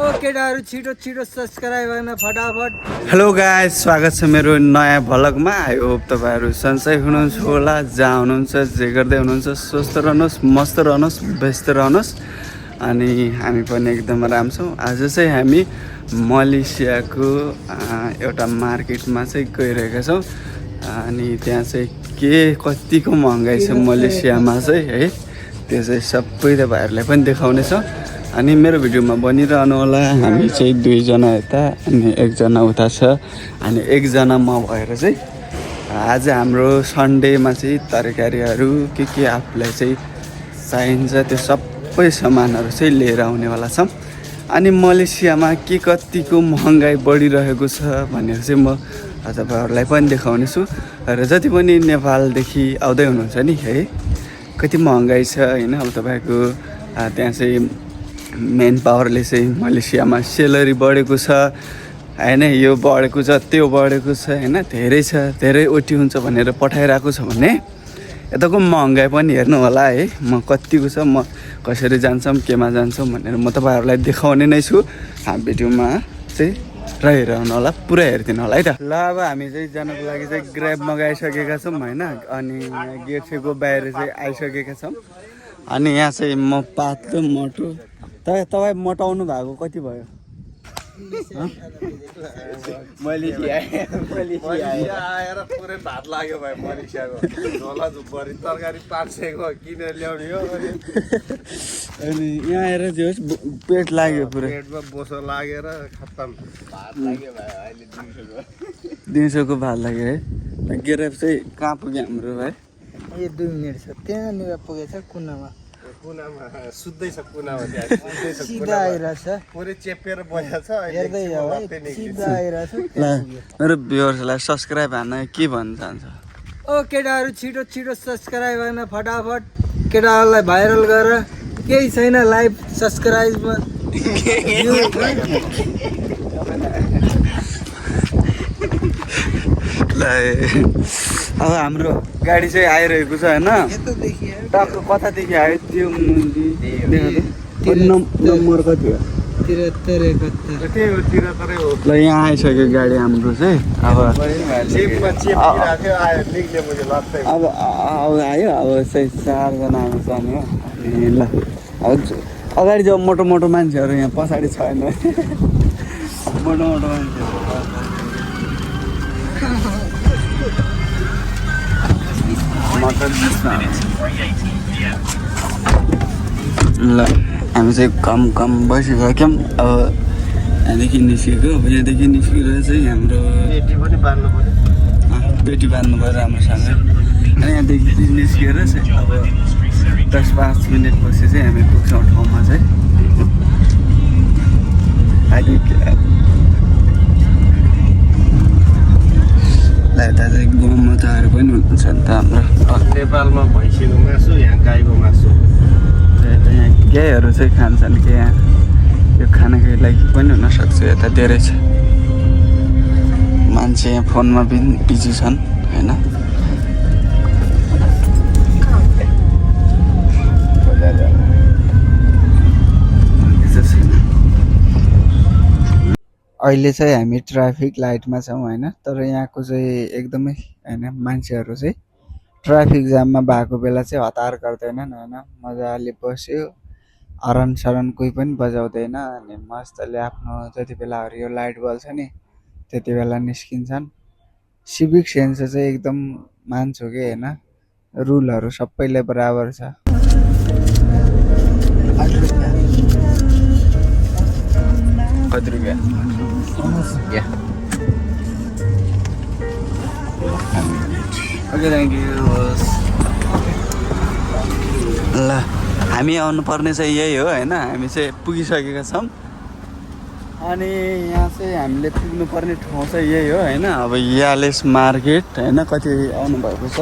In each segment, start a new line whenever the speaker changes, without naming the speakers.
केटाहरु छिटो छिटो सब्स्क्राइब गर्न फटाफट।
हेलो गाइस, स्वागत छ मेरो नयाँ भ्लगमा। आई होप तपाईहरु सन्चै हुनुहुन्छ होला, जहाँ हुनुहुन्छ, जे गर्दै हुनुहुन्छ, स्वस्थ रहनुहोस्, मस्त रहनुहोस्, व्यस्त रहनुहोस्। अनि हामी पनि एकदम राम्रो छौँ। आज चाहिँ हामी मलेसियाको एउटा मार्केटमा चाहिँ गइरहेका छौँ। अनि त्यहाँ चाहिँ के कतिको महँगाई छ मलेसियामा चाहिँ है, त्यो चाहिँ सबै तपाईहरुलाई पनि देखाउने छ। अनि मेरो भिडियोमा बनिरहनु होला। हामी चाहिँ दुईजना यता अनि एकजना उता छ अनि एकजना म भएर चाहिँ आज हाम्रो सन्डेमा चाहिँ तरकारीहरू के आफूलाई चाहिँ चाहिन्छ त्यो सबै सामानहरू चाहिँ लिएर आउनेवाला छौँ। अनि मलेसियामा के कतिको महँगाई बढिरहेको छ भनेर चाहिँ म तपाईँहरूलाई पनि देखाउने छु। र जति पनि नेपालदेखि आउँदै हुनुहुन्छ नि है, कति महँगाई छ होइन। अब तपाईँको त्यहाँ चाहिँ मेन पावरले चाहिँ मलेसियामा सेलरी बढेको छ होइन, यो बढेको छ त्यो बढेको छ होइन, धेरै छ, धेरै ओटी हुन्छ भनेर पठाइरहेको छ भने यताको महँगाई पनि हेर्नु होला है। म कतिको छ, म कसरी जान्छौँ, केमा जान्छौँ भनेर म तपाईँहरूलाई देखाउने नै छु। भिडियोमा चाहिँ रहिरहनु होला, पुरा हेरिदिनु होला है त। ल अब हामी चाहिँ जानको लागि चाहिँ ग्र्याब मगाइसकेका छौँ होइन। अनि गेट छेउको बाहिर चाहिँ आइसकेका छौँ। अनि यहाँ चाहिँ म पातलो मोटो तपाईँ मोटाउनु भएको कति भयो?
मलेसिया आएर पुरै भात लाग्यो भाइ। मलेसियाको झोला झुपरी तरकारी 500 को किनेर ल्याउने हो।
अनि यहाँ आएर जे होस् पेट लाग्यो पुरै,
पेटमा बोसो लागेर खत्तम भात लाग्यो भाइ। अहिले
200 को भात लाग्यो है। गेरेप चाहिँ कहाँ पुग्यो हाम्रो भाइ?
यो 2 मिनेट छ, त्यहाँनिर पुगेछ कुनामा।
कुनामा सुत्दैछ, कुनामा त्यहाँ
सिधा आइरहेछ,
पुरै चेपेर बसेछ।
हेर्दै जाऊ है, सिधा आइरहेछ।
ल मेरो भ्युअर्सलाई सब्सक्राइब हान्न के भन्न चाहन्छ?
केटाहरु छिटो छिटो सब्स्क्राइब गर्न फटाफट। केटाहरुलाई भाइरल गर, केही छैन लाइभ सब्स्क्राइबमा।
ल अब हाम्रो गाडी चाहिँ आइरहेको छ होइन। टक्क कतादेखि आयो त्यो नम्बर कति हो?
73 71।
त्यही हो, तिरतरै हो।
ल यहाँ आइसक्यो गाडी हाम्रो चाहिँ। अब
चेपमा चेपिरहेको थियो, आयो निक्ल्यो मैले लत्तै।
अब आयो, अब चाहिँ 4 जना हामी जाने हो। अनि ल अब अगाडि जब मोटो मोटो मान्छेहरू यहाँ पछाडि छैन। मोटो मोटो मान्छेहरू ल हामी चाहिँ कम बसिसक्यौँ। अब यहाँदेखि निस्केको, अब यहाँदेखि निस्केर चाहिँ हाम्रो
पेटी पनि बाल्नु पर्यो।
पेटी बाँध्नु पऱ्यो राम्रोसँगै। अनि यहाँदेखि निस्केर चाहिँ अब 10-5 मिनट पछि चाहिँ हामी पुग्छौँ ठाउँमा चाहिँ। यता चाहिँ गोमाताहरू पनि हुनुहुन्छ नि त हाम्रो।
नेपालमा भैँसीको मासु, यहाँ गाईको मासु।
यता यहाँ गाईहरू चाहिँ खान्छन् कि यहाँ यो खानाको लागि पनि हुनसक्छ। यता धेरै छ मान्छे, यहाँ फोनमा बिजी छन् होइन। अहिले चाहिँ हामी ट्राफिक लाइटमा छौँ होइन। तर यहाँको चाहिँ एकदमै होइन, मान्छेहरू चाहिँ ट्राफिक जाममा भएको बेला चाहिँ हतार गर्दैनन् होइन। मजाले बस्यो, हरन सरन कोही पनि बजाउँदैन। अनि मजाले आफ्नो जति बेला हरियो लाइट बल्छ नि त्यति बेला निस्किन्छन्। सिभिक सेन्स चाहिँ एकदम मान्छु कि होइन, रुलहरू सबैले बराबर छ। कति रुपियाँ? Okay, thank you. ल हामी आउनुपर्ने चाहिँ यही हो होइन। हामी चाहिँ पुगिसकेका छौँ। अनि यहाँ चाहिँ हामीले पुग्नुपर्ने ठाउँ चाहिँ यही हो होइन। अब यालेस मार्केट होइन, कति आउनुभएको छ।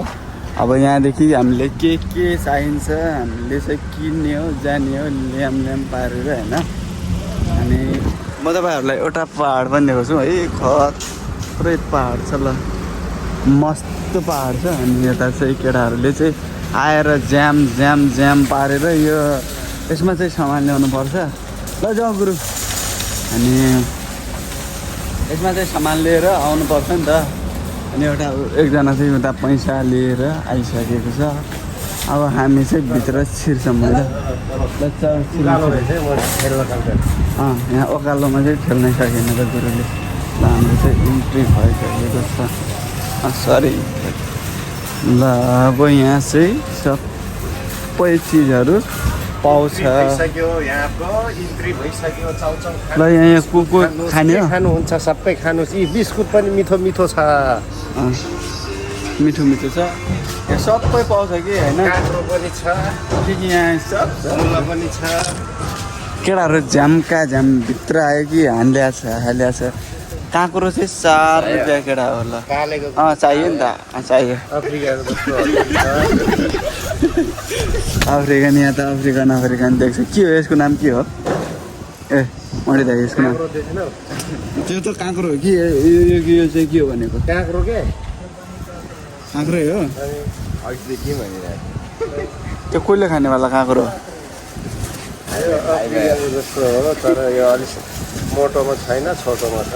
अब यहाँदेखि हामीले के चाहिन्छ हामीले चाहिँ किन्ने हो, जाने हो, ल्याम पारेर होइन। अनि म तपाईँहरूलाई एउटा पहाड पनि देखाउँछु है। खत्रै पहाड छ, ल मस्त पहाड छ। अनि यता चाहिँ केटाहरूले चाहिँ आएर ज्याम
嗯
पारेर यो यसमा चाहिँ सामान ल्याउनु पर्छ। ल जाऊ गुरु। अनि यसमा चाहिँ सामान लिएर आउनुपर्छ नि त। अनि एउटा एकजना चाहिँ उता पैसा लिएर आइसकेको छ। अब हामी चाहिँ भित्र छिर्छौँ ल। यहाँ ओकालोमा चाहिँ खेल्नै सकेन त गुरुले। ल हाम्रो चाहिँ इन्ट्री भइसकेको छ। सरी ल अब यहाँ चाहिँ सबै चिजहरू पाउँछ। ल यहाँ को खाने हो?
खानुहुन्छ सबै खानुहोस्। यी बिस्कुट पनि मिठो मिठो छ।
मिठो मिठो छ यहाँ सबै पाउँछ कि होइन?
काँक्रो पनि छ,
के यहाँ सब
मुला पनि छ।
केटाहरू झ्यामका झ्याम भित्र आयो कि हालिया छ। काँक्रो चाहिँ 4 रुपियाँ केटा हो ल।
कालेको
चाहियो नि त चाहियो।
अफ्रिकाको जस्तो
अफ्रिकन यहाँ त अफ्रिकन देख्छ। के हो यसको नाम के हो? ए मैले त यसको नाम त्यो त काँक्रो हो कि यो चाहिँ के हो भनेको?
काँक्रो के
काँक्रै हो।
अहिले के भनिरहेको
त्यो कहिले खानेवाला काँक्रो हो?
अफ्रिकाको जस्तो हो तर यो अलिक मोटोमा छैन, छोटोमा छ।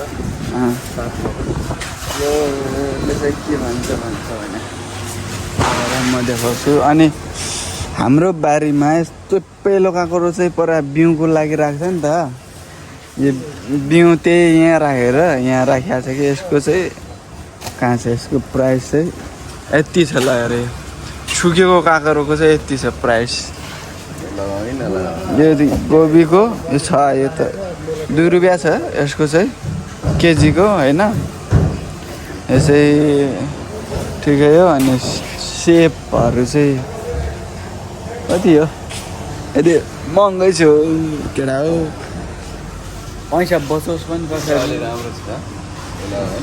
यो चाहिँ के भन्छ भने म देखाउँछु। अनि हाम्रो बारीमा यस्तो पेलो काँक्रो चाहिँ पुरा बिउको लागि राख्छ नि त। यो बिउ त्यही यहाँ राखेर यहाँ राखिएको छ कि यसको चाहिँ कहाँ छ? यसको प्राइस चाहिँ यति छ ल। अरे सुकेको काँक्रोको चाहिँ यति छ प्राइस। यो गोबीको यो छ, यो त 2 रुपियाँ छ यसको चाहिँ केजीको होइन। यो चाहिँ ठिकै हो। अनि सेपहरू चाहिँ कति हो? यदि महँगै छ केटा हो। पैसा बचोस् पनि कसरी।
राम्रो छ।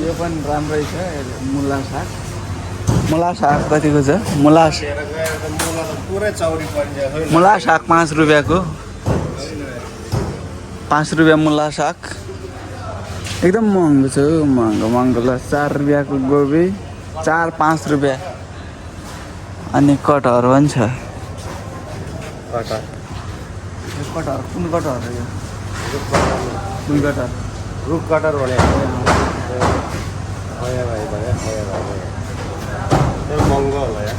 यो पनि राम्रै छ। मुला साग कतिको छ? मुला
पुरै चौरी पर्छ।
मुला साग 5 रुपियाँको। 5 रुपियाँ मुला साग एकदम महँगो छ। महँगो ल। 4 रुपियाँको गोबी 4-5 रुपियाँ। अनि कटहर पनि छ। कटहर कुन कटहर हो यो? कुन कटहर?
रुख कटर भनेको महँगो होला यार।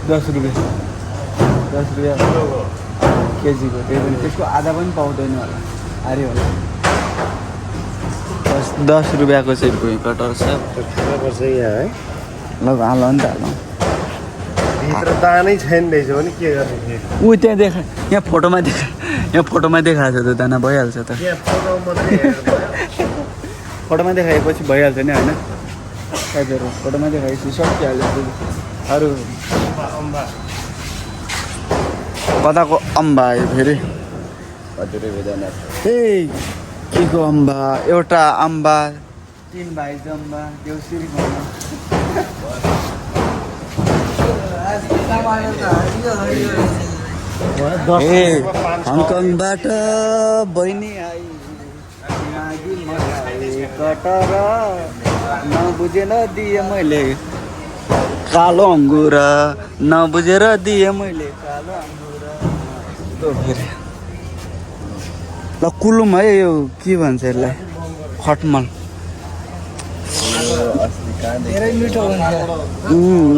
10 रुपियाँ केजीको। त्यही पनि त्यसको आधा पनि पाउँदैन होला, आर्यो होला। 10 रुपियाँको चाहिँ भुइँ कटहर छ।
पर्छ यहाँ है।
ल हाल नि त हालौँ।
भित्र दानै छैन रहेछ भने के गर्ने?
ऊ त्यहाँ यहाँ फोटोमा देखाएको छ त दाना भइहाल्छ त। फोटोमा देखाएपछि भइहाल्छ नि होइन? हजुर फोटोमा देखाएपछि सकिहाल्यो। अरू कताको अम्बा आयो फेरि? ए के को अम्बा? एउटा अम्बा 3 भाइ जम्बा देउसिरी हङकङबाट बहिनी आई कटर नबुझेर दिएँ मैले कालो अङ्गुर। नबुझेर दिएँ मैले कालो अङ्गुर। फेरि ल कुलुम है। यो के भन्छ यसलाई? खटमल।
धेरै मिठो हुन्छ।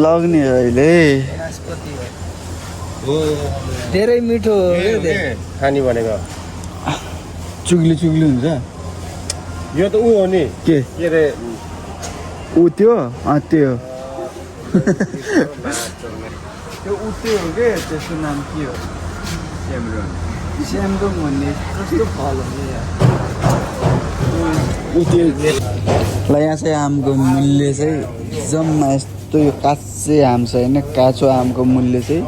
लग्ने अहिले
धेरै मिठो हो
खानी भनेको
चुग्ली हुन्छ।
यो त ऊ हो नि
के
अरे
ऊ त्यो त्यो त्यो ऊ त्यो हो कि त्यसको नाम के हो? स्यामडोङ भन्ने कस्तो फल हो ऊ त्यो। ल यहाँ चाहिँ आमको मूल्य चाहिँ जम्मा यस्तो यो काँचै आम छ होइन? काँचो आमको मूल्य चाहिँ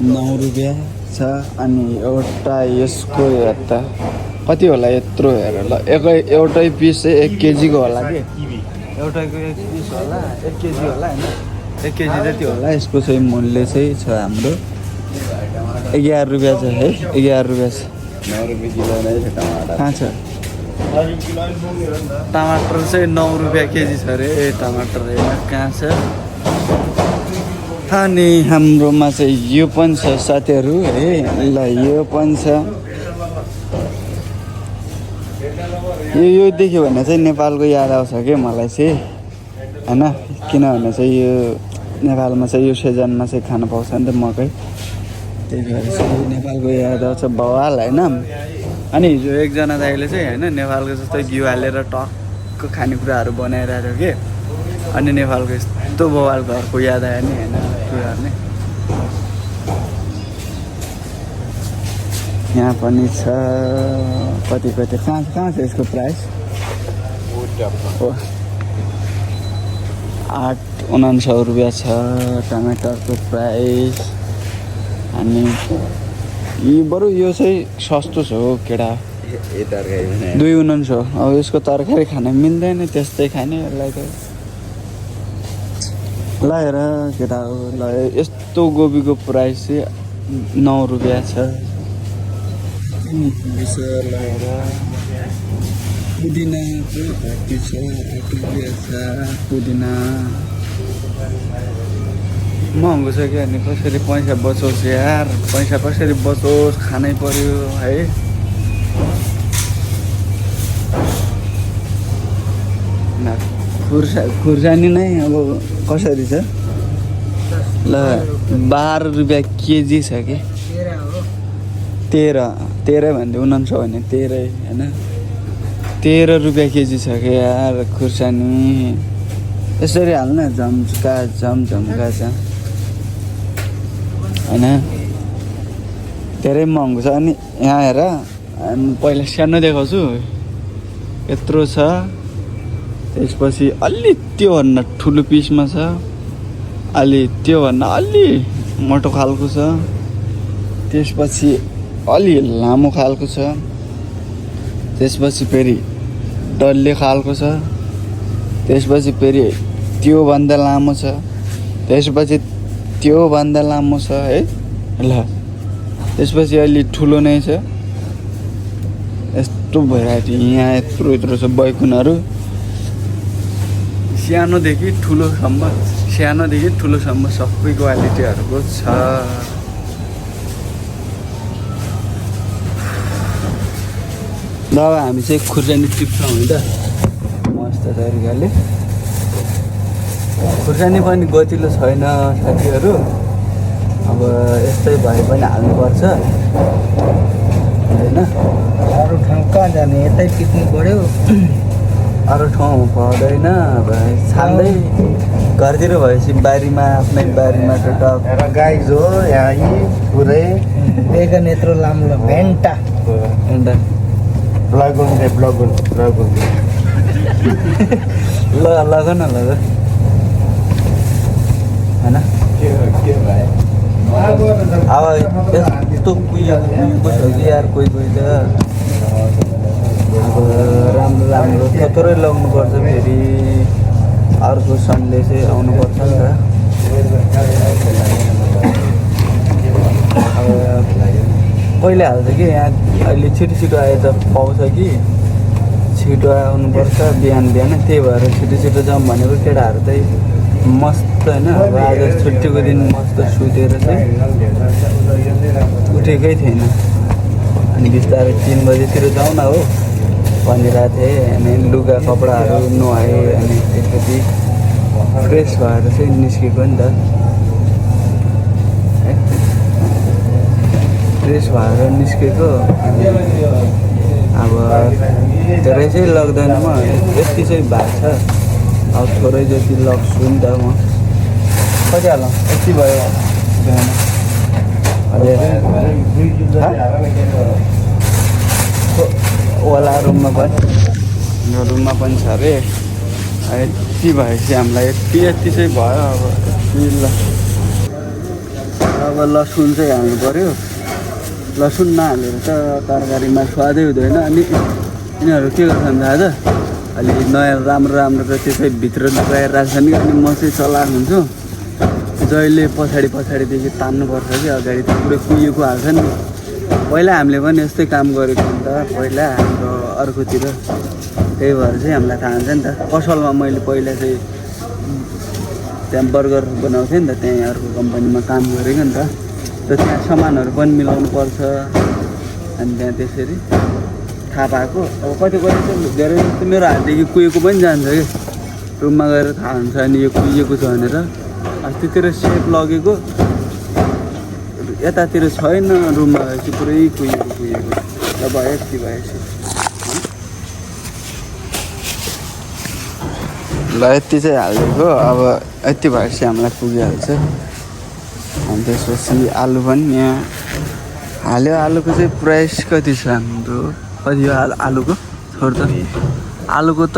9 रुपियाँ छ। अनि एउटा यसको हेर त कति होला यत्रो हेर ल। एउटै पिस चाहिँ 1 केजीको होला कि? एउटाको 1 पिस होला 1 केजी होला होइन? 1 केजी जति होला। यसको चाहिँ मूल्य चाहिँ छ हाम्रो 11 रुपियाँ छ है। 11 रुपियाँ छ।
9 रुपियाँ किलो नै छ टमाटर।
कहाँ छ? टमाटर चाहिँ 9 रुपियाँ केजी छ अरे टमाटर होइन? कहाँ छ? अनि हाम्रोमा चाहिँ यो पनि छ साथीहरू है। ल यो पनि छ। यो देख्यो भने चाहिँ नेपालको याद आउँछ कि मलाई चाहिँ होइन, किनभने चाहिँ यो नेपालमा चाहिँ यो सिजनमा चाहिँ खान पाउँछ नि त मकै, त्यही भएर चाहिँ नेपालको याद आउँछ बवाल होइन। अनि हिजो एकजना दाइले चाहिँ होइन नेपालको जस्तो घिउ हालेर टक्क खानेकुराहरू बनाइरहेको थियो कि, अनि नेपालको यस्तो बवाल घरको याद आयो नि होइन कुराहरू नै। यहाँ पनि छ कति कहाँ छ यसको प्राइस? 8-9 रुपियाँ छ टमाटरको प्राइस। अनि बरु यो चाहिँ सस्तो छ हो केटा, 2-9 हो। अब यसको तरकारी खान मिल्दैन, त्यस्तै खाने यसलाई त लगाएर केटा हो। ल यस्तो गोबीको प्राइस चाहिँ 9 रुपियाँ छ। लगाएर पुदिनाको 30 छ, 8 रुपियाँ छ पुदिना। महँगो छ क्या, अनि कसरी पैसा बचोस् यार, पैसा कसरी बचोस्, खानै पर्यो है। खुर्सानी नै अब कसरी छ? ल 12 रुपियाँ केजी छ कि 13 भन्दै 19 भने 13 होइन, 13 रुपियाँ केजी छ कि यार खुर्सानी। यसरी हाल्न झम्का छ होइन, धेरै महँगो छ। अनि यहाँ हेर, पहिला सानो देखाउँछु यत्रो छ, त्यसपछि अलि त्योभन्दा ठुलो पिसमा छ, अलि त्योभन्दा अलि मोटो खालको छ, त्यसपछि अलि लामो खालको छ, त्यसपछि फेरि डल्ले खालको छ, त्यसपछि फेरि त्योभन्दा लामो छ, त्यसपछि त्योभन्दा लामो छ है ल, त्यसपछि अलि ठुलो नै छ। यस्तो भेराइटी यहाँ यत्रो छ बैगुनहरू, सानोदेखि ठुलोसम्म सबै क्वालिटीहरूको छ। अब हामी चाहिँ खुर्सानी टिप्छौँ है त मस्त तरिकाले। खुर्सानी पनि गतिलो छैन साथीहरू, अब यस्तै भए पनि हाल्नुपर्छ होइन।
अरू ठाउँ कहाँ जाने, यतै टिप्नु पऱ्यो।
अरू ठाउँ पर्दैन, अब छान्दै घरतिर भएपछि बारीमा आफ्नै बारीमा टटक
गाई जो यहाँ पुरै
बेगन यत्रो लाम्रो भेन्टा
ब्लगुन
लग न होइन। अब यस्तो कुहिएको छ कि यार कोही त अब राम्रो थोरै लगाउनुपर्छ, फेरि अर्को सन्डे चाहिँ आउनुपर्छ नि त। अब पहिले हाल्छ कि यहाँ, अहिले छिटो आए त पाउँछ कि, छिटो आउनुपर्छ बिहान, त्यही भएर छिटो जाउँ भनेको। केटाहरू चाहिँ मस्त होइन, अब आज छुट्टीको दिन मस्त सुतेर चाहिँ उठेकै थिएन, अनि बिस्तारै 3 बजीतिर जाउँ न हो भनिरहेको थिएँ। अनि लुगा कपडाहरू नुहाएँ, अनि त्यसपछि फ्रेस भएर चाहिँ निस्केको नि त, फ्रेस भएर निस्केको। अब धेरै चाहिँ लग्दैन म, यति चाहिँ भएको छ, अब थोरै जति लग्छु नि त म। कति हालौँ, यति भयो होला। रुममा पनि छ अरे, यति भएपछि हामीलाई यति चाहिँ भयो। अब लसुन चाहिँ हाल्नु पऱ्यो, लसुन नहालेर त तरकारीमा स्वादै हुँदैन। अनि यिनीहरू के गर्छन् दादा, अलि नयाँ राम्रो त त्यसै भित्र लुकाएर राख्छन् कि, अनि म चाहिँ चलाएको हुन्छु, जहिले पछाडिदेखि तान्नुपर्छ कि, अगाडि त पुरै कुहिएको हाल्छ नि। पहिला हामीले पनि यस्तै काम गरेको नि त, पहिला हाम्रो अर्कोतिर, त्यही भएर चाहिँ हामीलाई थाहा हुन्छ नि त। पसलमा मैले पहिला चाहिँ त्यहाँ बर्गर बनाउँथेँ नि त, त्यहाँ अर्को कम्पनीमा काम गरेको नि त, त्यहाँ सामानहरू पनि मिलाउनु पर्छ। अनि त्यहाँ त्यसरी थाहा पाएको अब कति चाहिँ धेरै जस्तो मेरो हातदेखि कुहिएको पनि जान्छ कि रुममा गएर थाहा हुन्छ अनि यो कुहिएको छ भनेर अस्तितिर सेप लगेको यतातिर छैन रुममा गएपछि पुरै कुहिएको र भयो यति भएपछि ल यति चाहिँ हालिदिएको अब यति भएपछि हामीलाई पुगिहाल्छ अनि त्यसपछि आलु पनि यहाँ हाल्यो आलुको चाहिँ प्राइस कति छ हाम्रो कति हो आलुको छोड त आलुको त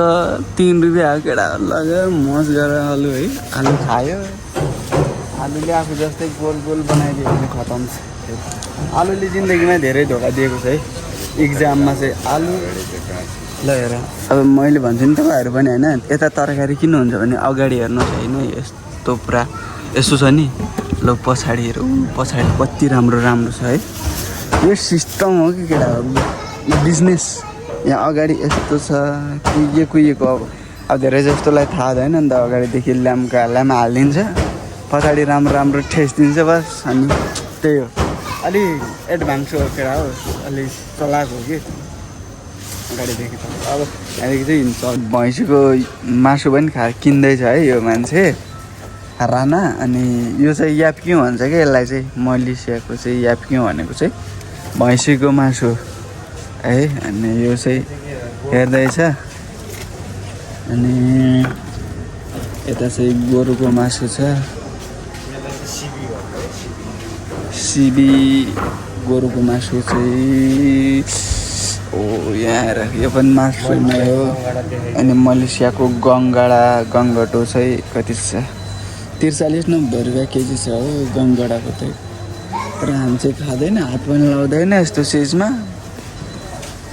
3 रुपियाँ हो केटा लाग्यो मज गरेर आलु है आलु खायो आलुले आफू जस्तै गोल गोल बनाइदियो भने खतम छ आलुले जिन्दगीमा धेरै धोका दिएको छ है इक्जाममा चाहिँ आलु ल हेर अब मैले भन्छु नि तपाईँहरू पनि होइन यता तरकारी किन्नुहुन्छ भने अगाडि हेर्नुहोस् होइन यस्तो पुरा यस्तो छ नि ल पछाडि हेर पछाडि कति राम्रो राम्रो छ है यो सिस्टम हो कि केटा बिजनेस यहाँ अगाडि यस्तो छ कुहिएको अब धेरै जस्तोलाई थाहा हुँदैन नि त अगाडिदेखि ल्याम्प हालिदिन्छ पछाडि राम्रो राम्रो ठेस दिन्छ बस अनि त्यही हो अलि एडभान्स हो केटा हो अलि चलाक हो कि अगाडिदेखि त अब यहाँदेखि चाहिँ हिँड्छ भैँसीको मासु पनि किन्दैछ है यो मान्छे राना अनि यो चाहिँ याप्क्यौँ भन्छ कि यसलाई चाहिँ मलेसियाको चाहिँ याप्क्यौँ भनेको चाहिँ भैँसीको मासु है अनि यो चाहिँ हेर्दैछ अनि यता चाहिँ गोरुको मासु छ सिबी गोरुको मासु चाहिँ ओ यहाँ यो पनि मासु नै हो अनि मलेसियाको गङ्गटो चाहिँ कति छ 43 रुपियाँ केजी छ हो गङ्गडाको चाहिँ तर हामी चाहिँ खाँदैन हात पनि लाउँदैन यस्तो चिजमा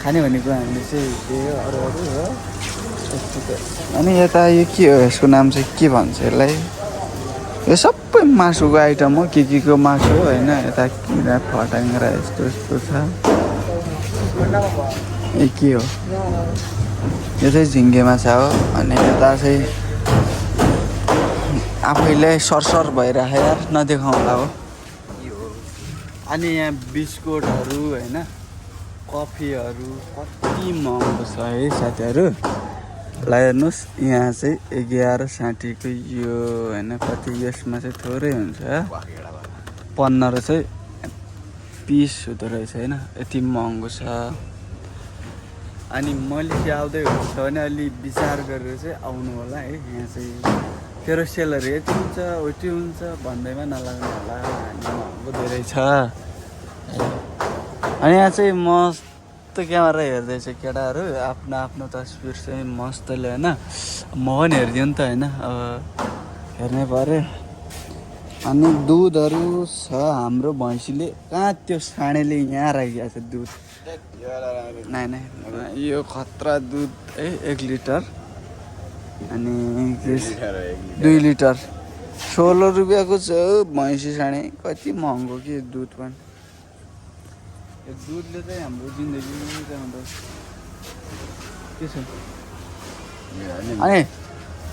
खाने भनेको हामीले चाहिँ त्यही हो अरू हो अनि यता यो के हो यसको नाम चाहिँ के भन्छ यसलाई यो सबै मासुको आइटम हो के को मासु हो होइन यता किरा फटाङ्ग्रा यस्तो छ ए के हो यो चाहिँ झिङ्गे माछा हो अनि यता चाहिँ आफैलाई सरसर भइरहेको यार नदेखाउँला हो अनि यहाँ बिस्कुटहरू होइन कफीहरू कति महँगो छ है साथीहरू ल हेर्नुहोस् यहाँ चाहिँ 11.60 को यो होइन कति यसमा चाहिँ थोरै हुन्छ 15 चाहिँ पिस हुँदो रहेछ होइन यति महँगो छ अनि मलेसिया आउँदै हुन्छ भने अलि विचार गरेर चाहिँ आउनु होला है यहाँ चाहिँ तेरो सेलहरू यति हुन्छ उति हुन्छ भन्दैमा नलाग्नु होला महँगो धेरै छ अनि यहाँ चाहिँ मस्त क्यामेरा हेर्दैछ केटाहरू आफ्नो आफ्नो तस्बिर चाहिँ मस्तले होइन म पनि हेरिदिउँ नि त होइन अब हेर्नै पऱ्यो अनि दुधहरू छ हाम्रो भैँसीले कहाँ त्यो साँडेले यहाँ राखिएको छ दुध नै यो खतरा दुध है 1 लिटर अनि 2 लिटर 16 रुपियाँको छ भैँसी साँडे कति महँगो कि दुध पनि यो दुधले चाहिँ हाम्रो जिन्दगी के छ अनि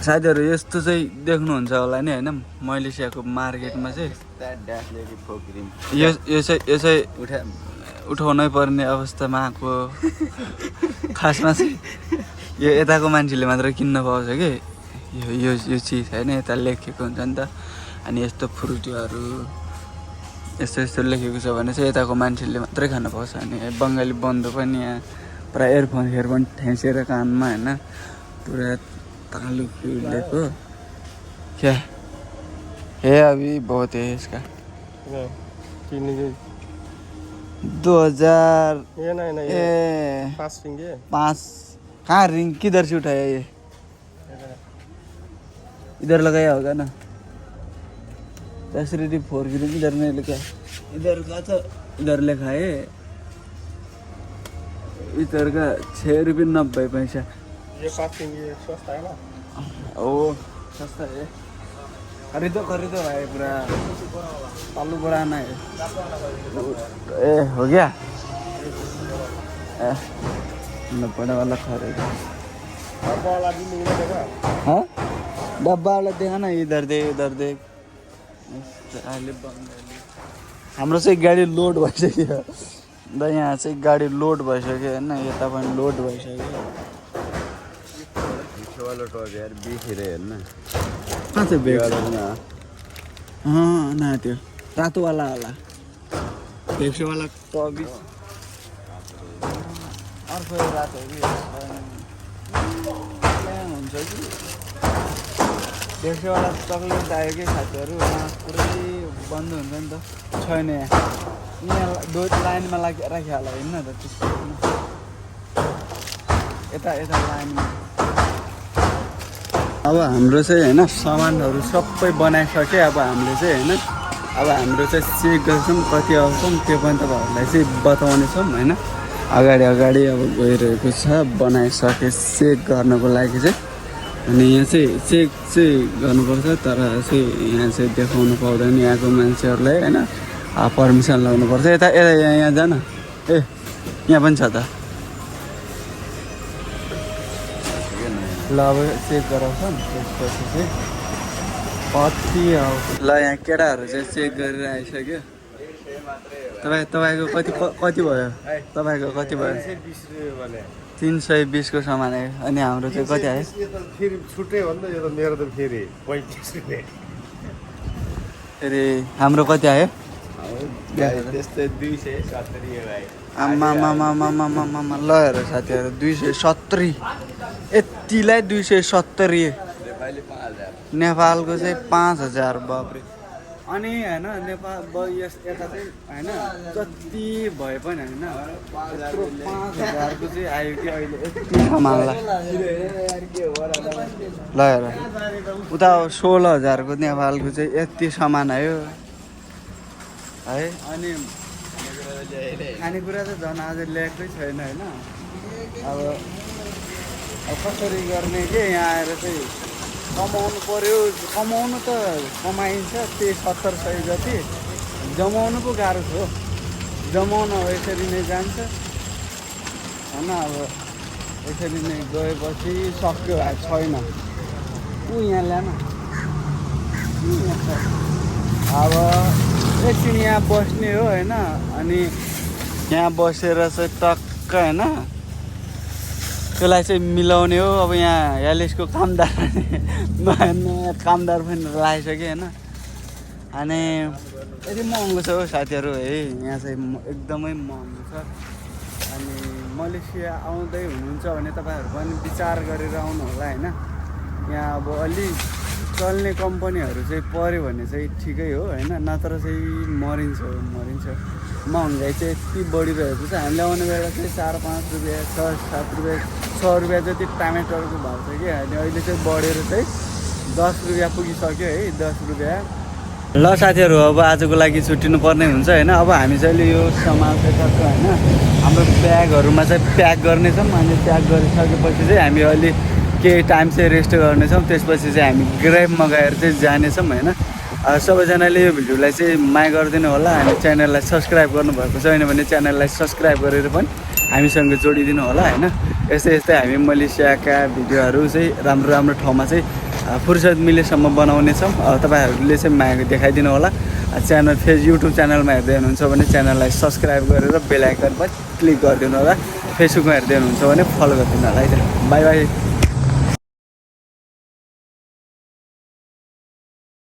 साथीहरू यस्तो चाहिँ देख्नुहुन्छ होला नि होइन मलेसियाको मार्केटमा चाहिँ यो चाहिँ उठाउनै पर्ने अवस्थामा आएको खासमा चाहिँ यो यताको मान्छेले मात्र किन्न पाउँछ कि यो चिज होइन यता लेखेको हुन्छ नि त अनि यस्तो फ्रुटीहरू यस्तो लेखेको छ भने चाहिँ यताको मान्छेले मात्रै खान पाउँछ अनि बङ्गाली बन्धु पनि यहाँ पुरा इयरफोन ठेसेर कानमा होइन पुरा तालु फिल्डेको क्या है अभी बहुत है इसका 2000
ये नहीं
ए
5 रिंगे
5 कहाँ रिंग किधर से उठाया ये इधर लगाया होगा ना 10 रेडी 4 की रिंग इधर नहीं लिखा इधर का तो इधर लिखा है इधर का 6.90 पैसा
ये 5 रिंगे सस्ता है ना
ओ सस्ता है खरीदो भाई पूरा आलू बनाना है ए हो गया बड़ा वाला खरीद हाँ डब्बा वाला देखा ना इधर दे हाम्रो चाहिँ गाडी लोड भइसक्यो अन्त यहाँ चाहिँ गाडी लोड भइसक्यो होइन यता पनि लोड भइसक्यो
भिक्षवाला टप यार बिखिरे हेर्न
कहाँ चाहिँ बेग ना त्यो रातोवाला होला भेक्सोवाला टबी अर्को रातो कि हुन्छ कि भेक्सोवाला चक्लेट आयो कि साथीहरू पुरै बन्द हुन्छ नि त छैन यहाँ लाइनमा राखिहाल्यो होइन त त्यस्तो यता यता लाइनमा अब हाम्रो चाहिँ होइन सामानहरू सबै बनाइसक्यो अब हामीले चाहिँ होइन अब हाम्रो चाहिँ चेक गर्छौँ कति आउँछौँ त्यो पनि तपाईँहरूलाई चाहिँ बताउनेछौँ होइन अगाडि अगाडि अब गइरहेको छ बनाइसके चेक गर्नको लागि चाहिँ अनि यहाँ चाहिँ चेक चाहिँ गर्नुपर्छ तर चाहिँ यहाँ चाहिँ देखाउनु पाउँदैन यहाँको मान्छेहरूलाई होइन पर्मिसन लगाउनुपर्छ यता यता यहाँ जान ए यहाँ पनि छ त ल अब चेक गराउँछौँ त्यसपछि चाहिँ कति आउँछ ल यहाँ केटाहरू चाहिँ चेक गरेर आइसक्यो तपाईँको कति भयो तपाईँको कति भयो 320 सामान आयो अनि हाम्रो चाहिँ कति आयो
फेरि छुट्टै हो नि त यो त मेरो त फेरि 35 रुपियाँ
फेरि हाम्रो कति आयो
त्यस्तै 270 भाइ
आमा ल हेर साथीहरू 270 यतिलाई 270 नेपालको चाहिँ 5000 बाप्रे अनि होइन नेपाल यता चाहिँ होइन जति भए पनि होइन यत्रो 5000को चाहिँ आयो कि अहिले यति सामानलाई ल हेर उता 16000को नेपालको चाहिँ यति सामान आयो है अनि खानेकुरा त झन् आज ल्याएकै छैन होइन अब कसरी गर्ने के यहाँ आएर चाहिँ कमाउनु पर्यो कमाउनु त कमाइन्छ त्यही 70-100 जति जमाउनु पो गाह्रो छ जमाउन यसरी नै जान्छ होइन अब यसरी नै गएपछि सक्यो छैन ऊ यहाँ ल्यान अब एकछिन यहाँ बस्ने हो होइन अनि यहाँ बसेर चाहिँ टक्क होइन त्यसलाई चाहिँ मिलाउने हो अब यहाँ एलएसको कामदार नयाँ कामदार पनि लगाइसक्यो होइन अनि यति महँगो छ हो साथीहरू है यहाँ चाहिँ एकदमै महँगो छ अनि मलेसिया आउँदै हुनुहुन्छ भने तपाईँहरू पनि विचार गरेर आउनु होला होइन यहाँ अब अलि चल्ने कम्पनीहरू चाहिँ पऱ्यो भने चाहिँ ठिकै हो होइन नत्र चाहिँ मरिन्छ महँगाइ चाहिँ यति बढिरहेको छ हामीले आउने बेला चाहिँ 4-5 रुपियाँ 6-7 रुपियाँ 6 रुपियाँ जति टमाटरको भाउ छ कि अनि अहिले चाहिँ बढेर चाहिँ 10 रुपियाँ पुगिसक्यो है 10 रुपियाँ ल साथीहरू अब आजको लागि छुट्टिनु पर्ने हुन्छ होइन अब हामी चाहिँ यो सामान चाहिँ टक्क होइन हाम्रो ब्यागहरूमा चाहिँ प्याक गर्नेछौँ अनि प्याक गरिसकेपछि चाहिँ हामी अलि केही टाइम चाहिँ रेस्ट गर्नेछौँ त्यसपछि चाहिँ हामी ग्रेब मगाएर चाहिँ जानेछौँ होइन सबैजनाले यो भिडियोलाई चाहिँ माया गरिदिनु होला अनि च्यानललाई सब्सक्राइब गर्नुभएको छैन भने च्यानललाई सब्सक्राइब गरेर पनि हामीसँग जोडिदिनु होला होइन यस्तै यस्तै हामी मलेसियाका भिडियोहरू चाहिँ राम्रो राम्रो ठाउँमा चाहिँ फुर्सद मिलेसम्म बनाउनेछौँ तपाईँहरूले चाहिँ माया देखाइदिनु होला च्यानल युट्युब च्यानलमा हेर्दै हुनुहुन्छ भने च्यानललाई सब्सक्राइब गरेर बेल आइकन पनि क्लिक गरिदिनु होला फेसबुकमा हेर्दै हुनुहुन्छ भने फलो गरिदिनु होला है बाई बाई